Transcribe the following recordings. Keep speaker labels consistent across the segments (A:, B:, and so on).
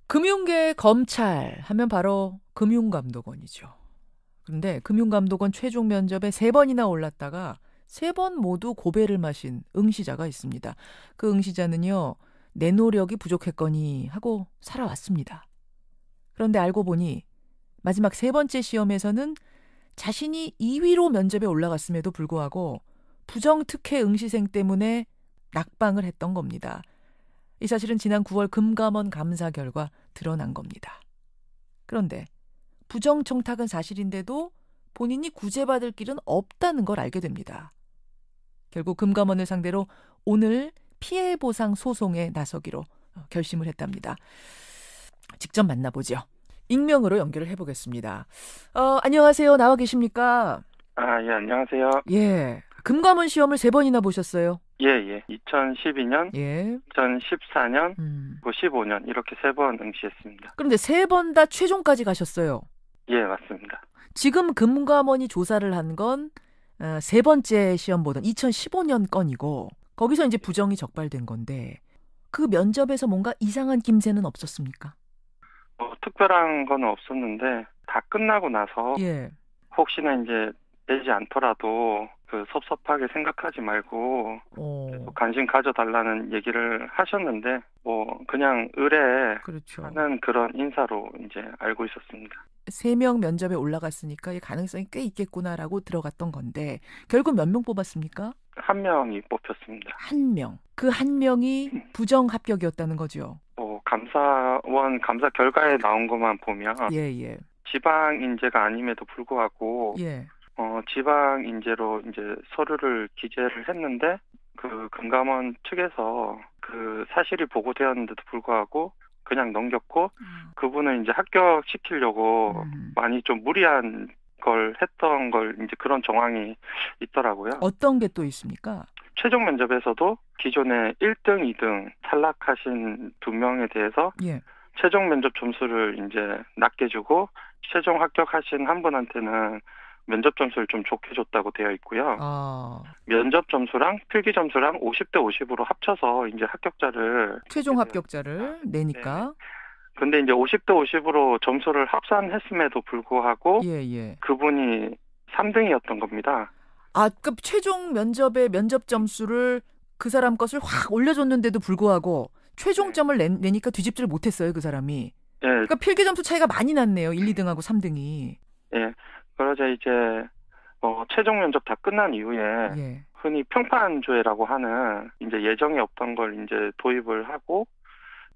A: 금융계 검찰 하면 바로 금융감독원이죠. 그런데 금융감독원 최종 면접에 3번이나 올랐다가 3번 모두 고배를 마신 응시자가 있습니다. 그 응시자는요, 내 노력이 부족했거니 하고 살아왔습니다. 그런데 알고 보니 마지막 3번째 시험에서는 자신이 2위로 면접에 올라갔음에도 불구하고 부정특혜 응시생 때문에 낙방을 했던 겁니다. 이 사실은 지난 9월 금감원 감사 결과 드러난 겁니다. 그런데 부정청탁은 사실인데도 본인이 구제받을 길은 없다는 걸 알게 됩니다. 결국 금감원을 상대로 오늘 피해보상 소송에 나서기로 결심을 했답니다. 직접 만나보죠. 익명으로 연결을 해보겠습니다. 안녕하세요. 나와 계십니까?
B: 예, 안녕하세요.
A: 예. 금감원 시험을 3번이나 보셨어요?
B: 예. 2012년,
A: 예.
B: 2014년, 그리고 15년 이렇게 3번 응시했습니다.
A: 그런데 3번 다 최종까지 가셨어요?
B: 예, 맞습니다.
A: 지금 금감원이 조사를 한 건 3번째 시험 보던 2015년 건이고 거기서 이제 부정이 적발된 건데 그 면접에서 뭔가 이상한 김새는 없었습니까?
B: 특별한 건 없었는데 다 끝나고 나서
A: 예.
B: 혹시나 이제 되지 않더라도 섭섭하게 생각하지 말고 계속 관심 가져달라는 얘기를 하셨는데 그냥 의뢰
A: 그렇죠.
B: 하는 그런 인사로 이제 알고 있었습니다.
A: 3명 면접에 올라갔으니까 이 가능성이 꽤 있겠구나라고 들어갔던 건데 결국 몇 명 뽑았습니까?
B: 1명이 뽑혔습니다.
A: 1명. 그 1명이 부정 합격이었다는 거죠.
B: 감사원 감사 결과에 나온 것만 보면
A: 예.
B: 지방 인재가 아님에도 불구하고
A: 예.
B: 지방 인재로 이제 서류를 기재를 했는데 그 금감원 측에서 그 사실이 보고되었는데도 불구하고 그냥 넘겼고 그분은 이제 합격시키려고 많이 좀 무리한 걸 했던 걸 이제 그런 정황이 있더라고요.
A: 어떤 게 또 있습니까?
B: 최종 면접에서도 기존에 1등, 2등 탈락하신 2명에 대해서
A: 예. 최종
B: 면접 점수를 이제 낮게 주고 최종 합격하신 한 분한테는 면접 점수를 좀 좋게 줬다고 되어 있고요. 면접 점수랑 필기 점수랑 50대 50으로 합쳐서 이제 합격자를
A: 최종 합격자를 내니까.
B: 네. 근데 이제 50대 50으로 점수를 합산했음에도 불구하고
A: 예.
B: 그분이 3등이었던 겁니다.
A: 그 최종 면접의 면접 점수를 그 사람 것을 확 올려줬는데도 불구하고 최종점을 내니까 뒤집지를 못했어요, 그 사람이.
B: 예.
A: 그러니까 필기 점수 차이가 많이 났네요, 1, 2등하고 3등이.
B: 예. 그러자 이제 최종 면접 다 끝난 이후에 흔히 평판조회라고 하는 이제 예정에 없던 걸 이제 도입을 하고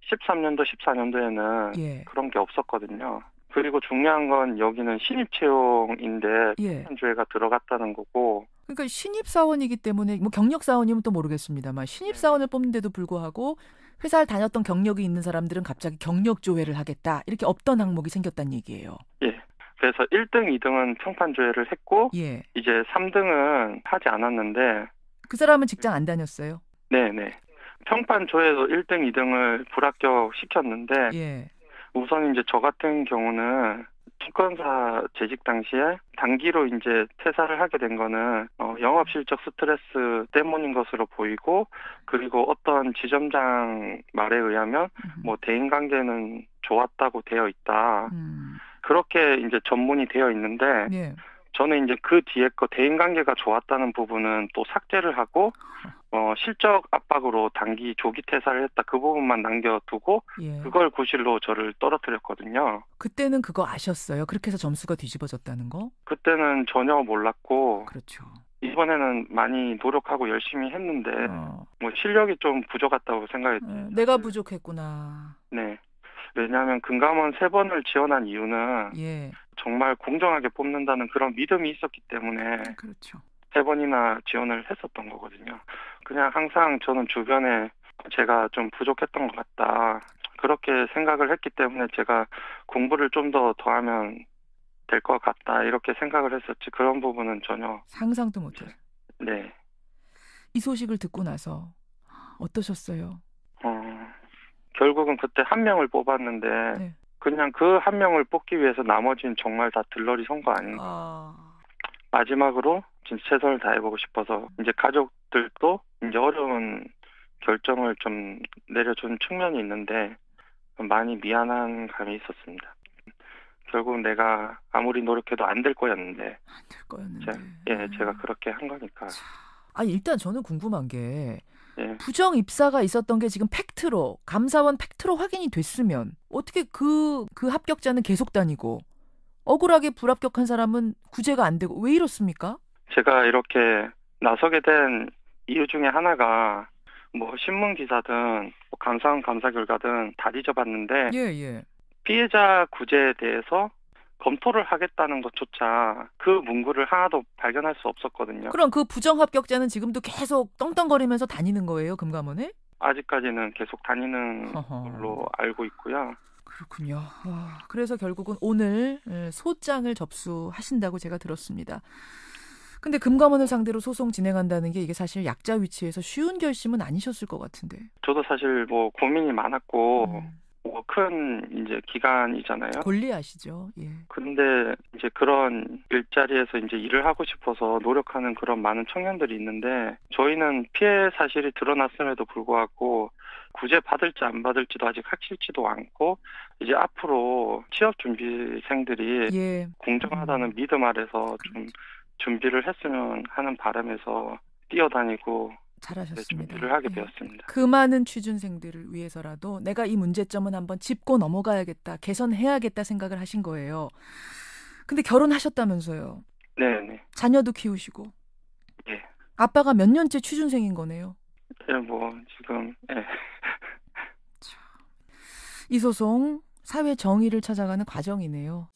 B: 13년도, 14년도에는 그런 게 없었거든요. 그리고 중요한 건 여기는 신입 채용인데 평판조회가 들어갔다는 거고.
A: 그러니까 신입 사원이기 때문에 경력 사원이면 또 모르겠습니다만 신입 사원을 뽑는데도 불구하고 회사를 다녔던 경력이 있는 사람들은 갑자기 경력 조회를 하겠다 이렇게 없던 항목이 생겼다는 얘기예요.
B: 예. 그래서 1등, 2등은 평판 조회를 했고 이제 3등은 하지 않았는데
A: 그 사람은 직장 안 다녔어요?
B: 네네. 평판 조회도 1등, 2등을 불합격 시켰는데 우선 이제 저 같은 경우는 증권사 재직 당시에 단기로 이제 퇴사를 하게 된 거는 영업 실적 스트레스 때문인 것으로 보이고 그리고 어떤 지점장 말에 의하면 대인 관계는 좋았다고 되어 있다. 그렇게 이제 전문이 되어 있는데 저는 이제 그 뒤에 거 대인 관계가 좋았다는 부분은 또 삭제를 하고 실적 압박으로 단기 조기 퇴사를 했다 그 부분만 남겨두고 그걸 구실로 저를 떨어뜨렸거든요.
A: 그때는 그거 아셨어요? 그렇게 해서 점수가 뒤집어졌다는 거?
B: 그때는 전혀 몰랐고
A: 그렇죠.
B: 이번에는 많이 노력하고 열심히 했는데 실력이 좀 부족했다고 생각이 들어요.
A: 내가 부족했구나.
B: 네. 왜냐하면 금감원 3번을 지원한 이유는 정말 공정하게 뽑는다는 그런 믿음이 있었기 때문에
A: 그렇죠.
B: 3번이나 지원을 했었던 거거든요. 그냥 항상 저는 주변에 제가 좀 부족했던 것 같다. 그렇게 생각을 했기 때문에 제가 공부를 좀 더하면 될 것 같다. 이렇게 생각을 했었지. 그런 부분은 전혀
A: 상상도 못해요.
B: 네.
A: 이 소식을 듣고 나서 어떠셨어요?
B: 결국은 그때 1명을 뽑았는데 그냥 그 1명을 뽑기 위해서 나머지는 정말 다 들러리 선 거 아닌가. 마지막으로 진짜 최선을 다해보고 싶어서 이제 가족들도 이제 어려운 결정을 좀 내려준 측면이 있는데 많이 미안한 감이 있었습니다. 결국 내가 아무리 노력해도 안 될 거였는데.
A: 안 될 거였는데.
B: 제가 그렇게 한 거니까.
A: 일단 저는 궁금한 게
B: 예.
A: 부정 입사가 있었던 게 지금 팩트로, 감사원 팩트로 확인이 됐으면 어떻게 그 합격자는 계속 다니고 억울하게 불합격한 사람은 구제가 안 되고 왜 이렇습니까?
B: 제가 이렇게 나서게 된 이유 중에 하나가 뭐 신문 기사든 뭐 감사원 감사 결과든 다 뒤져봤는데 피해자 구제에 대해서 검토를 하겠다는 것조차 그 문구를 하나도 발견할 수 없었거든요.
A: 그럼 그 부정 합격자는 지금도 계속 떵떵거리면서 다니는 거예요, 금감원에?
B: 아직까지는 계속 다니는 걸로 알고 있고요.
A: 그렇군요. 그래서 결국은 오늘 소장을 접수하신다고 제가 들었습니다. 근데 금감원을 상대로 소송 진행한다는 게 이게 사실 약자 위치에서 쉬운 결심은 아니셨을 것 같은데.
B: 저도 사실 뭐 고민이 많았고 뭐 큰 이제 기간이잖아요.
A: 권리아시죠. 예.
B: 근데 이제 그런 일자리에서 이제 일을 하고 싶어서 노력하는 그런 많은 청년들이 있는데 저희는 피해 사실이 드러났음에도 불구하고 구제 받을지 안 받을지도 아직 확실치도 않고 이제 앞으로 취업 준비생들이 공정하다는 믿음 아래서 좀 준비를 했으면 하는 바람에서 뛰어다니고
A: 잘하셨습니다.
B: 준비를 하게 되었습니다.
A: 그 많은 취준생들을 위해서라도 내가 이 문제점은 한번 짚고 넘어가야겠다, 개선해야겠다 생각을 하신 거예요. 근데 결혼하셨다면서요?
B: 네.
A: 자녀도 키우시고.
B: 예.
A: 아빠가 몇 년째 취준생인 거네요?
B: 뭐 지금
A: 이 소송 사회 정의를 찾아가는 과정이네요.